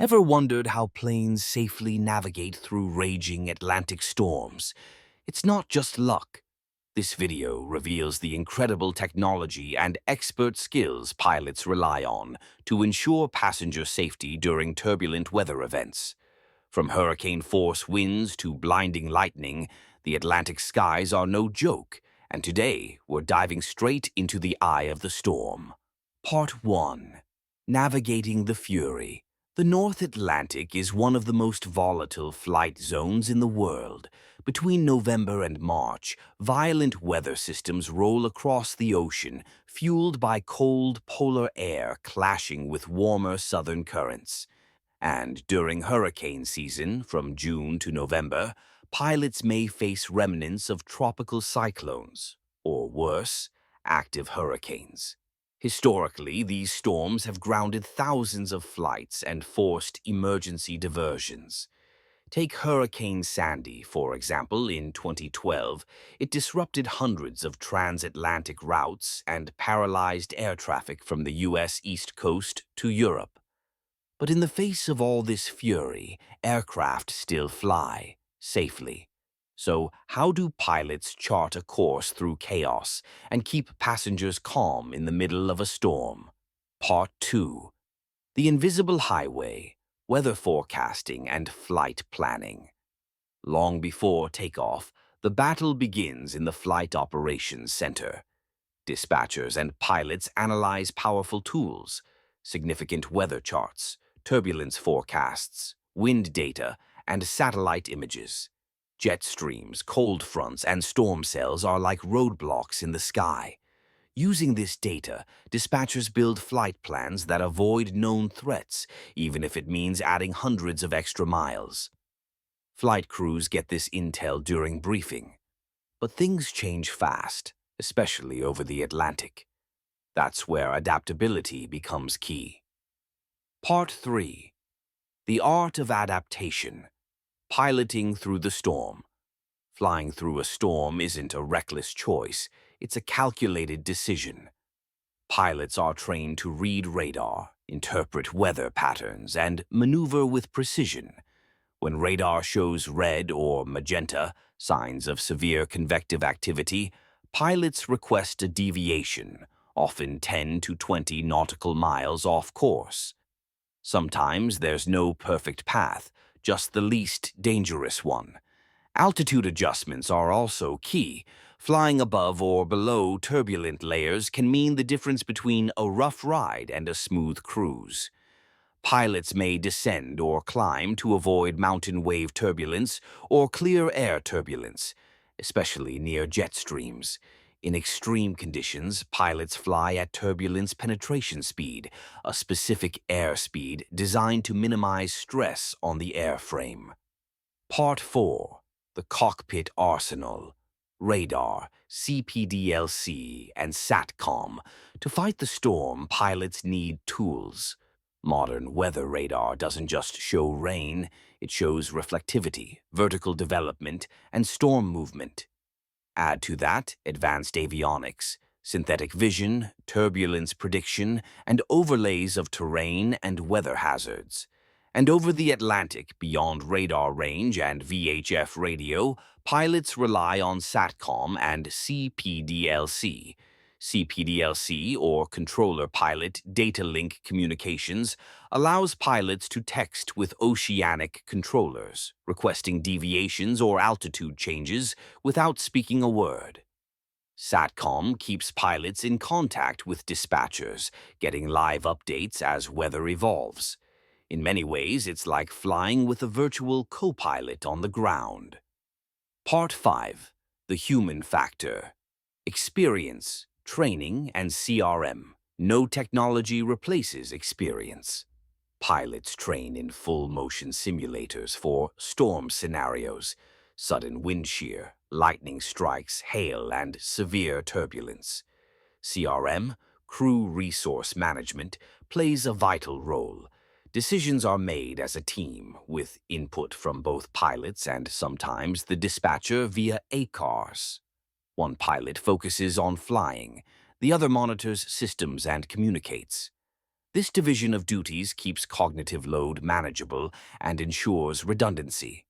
Ever wondered how planes safely navigate through raging Atlantic storms? It's not just luck. This video reveals the incredible technology and expert skills pilots rely on to ensure passenger safety during turbulent weather events. From hurricane-force winds to blinding lightning, the Atlantic skies are no joke, and today we're diving straight into the eye of the storm. Part 1. Navigating the Fury. The North Atlantic is one of the most volatile flight zones in the world. Between November and March, violent weather systems roll across the ocean, fueled by cold polar air clashing with warmer southern currents. And during hurricane season, from June to November, pilots may face remnants of tropical cyclones, or worse, active hurricanes. Historically, these storms have grounded thousands of flights and forced emergency diversions. Take Hurricane Sandy, for example, in 2012. It disrupted hundreds of transatlantic routes and paralyzed air traffic from the U.S. East Coast to Europe. But in the face of all this fury, aircraft still fly, safely. So, how do pilots chart a course through chaos and keep passengers calm in the middle of a storm? Part 2. The Invisible Highway, Weather Forecasting and Flight Planning. Long before takeoff, the battle begins in the Flight Operations Center. Dispatchers and pilots analyze powerful tools, significant weather charts, turbulence forecasts, wind data, and satellite images. Jet streams, cold fronts, and storm cells are like roadblocks in the sky. Using this data, dispatchers build flight plans that avoid known threats, even if it means adding hundreds of extra miles. Flight crews get this intel during briefing. But things change fast, especially over the Atlantic. That's where adaptability becomes key. Part 3. The Art of Adaptation. Piloting through the storm. Flying through a storm isn't a reckless choice, it's a calculated decision. Pilots are trained to read radar, interpret weather patterns, and maneuver with precision. When radar shows red or magenta, signs of severe convective activity, pilots request a deviation, often 10 to 20 nautical miles off course. Sometimes there's no perfect path, just the least dangerous one. Altitude adjustments are also key. Flying above or below turbulent layers can mean the difference between a rough ride and a smooth cruise. Pilots may descend or climb to avoid mountain wave turbulence or clear air turbulence, especially near jet streams. In extreme conditions, pilots fly at turbulence penetration speed, a specific airspeed designed to minimize stress on the airframe. Part 4. The Cockpit Arsenal. Radar, CPDLC, and SATCOM. To fight the storm, pilots need tools. Modern weather radar doesn't just show rain, it shows reflectivity, vertical development, and storm movement. Add to that advanced avionics, synthetic vision, turbulence prediction, and overlays of terrain and weather hazards. And over the Atlantic, beyond radar range and VHF radio, pilots rely on SATCOM and CPDLC. CPDLC, or Controller Pilot Data Link Communications, allows pilots to text with oceanic controllers, requesting deviations or altitude changes without speaking a word. SATCOM keeps pilots in contact with dispatchers, getting live updates as weather evolves. In many ways, it's like flying with a virtual co-pilot on the ground. Part 5. The Human Factor. Experience, training, and CRM. No technology replaces experience. Pilots train in full-motion simulators for storm scenarios, sudden wind shear, lightning strikes, hail, and severe turbulence. CRM, crew resource management, plays a vital role. Decisions are made as a team, with input from both pilots and sometimes the dispatcher via ACARS. One pilot focuses on flying, the other monitors systems and communicates. This division of duties keeps cognitive load manageable and ensures redundancy.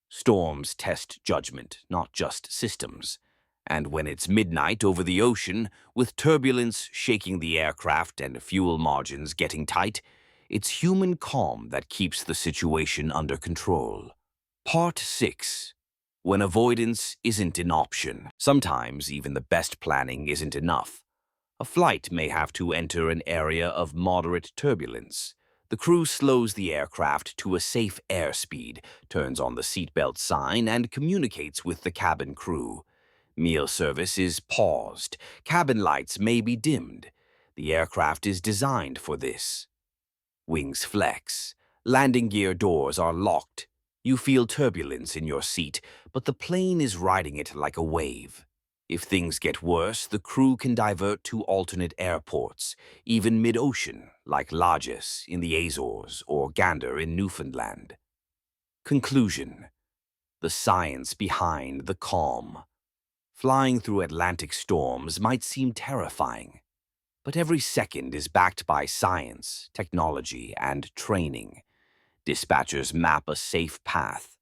Storms test judgment, not just systems. And when it's midnight over the ocean, with turbulence shaking the aircraft and fuel margins getting tight, it's human calm that keeps the situation under control. Part 6. When avoidance isn't an option. Sometimes even the best planning isn't enough. A flight may have to enter an area of moderate turbulence. The crew slows the aircraft to a safe airspeed, turns on the seatbelt sign, and communicates with the cabin crew. Meal service is paused. Cabin lights may be dimmed. The aircraft is designed for this. Wings flex. Landing gear doors are locked. You feel turbulence in your seat, but the plane is riding it like a wave. If things get worse, the crew can divert to alternate airports, even mid-ocean, like Lajes in the Azores or Gander in Newfoundland. Conclusion. The science behind the calm. Flying through Atlantic storms might seem terrifying, but every second is backed by science, technology, and training. Dispatchers map a safe path.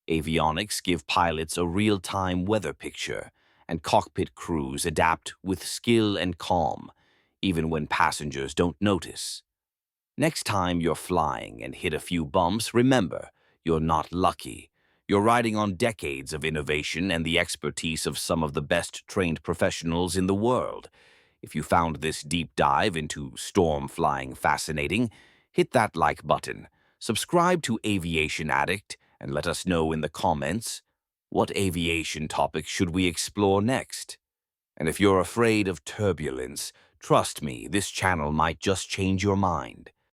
Avionics give pilots a real-time weather picture, and cockpit crews adapt with skill and calm, even when passengers don't notice. Next time you're flying and hit a few bumps, remember, you're not lucky. You're riding on decades of innovation and the expertise of some of the best trained professionals in the world. If you found this deep dive into storm flying fascinating, hit that like button, subscribe to Aviation Addict, and let us know in the comments, what aviation topics should we explore next? And if you're afraid of turbulence, trust me, this channel might just change your mind.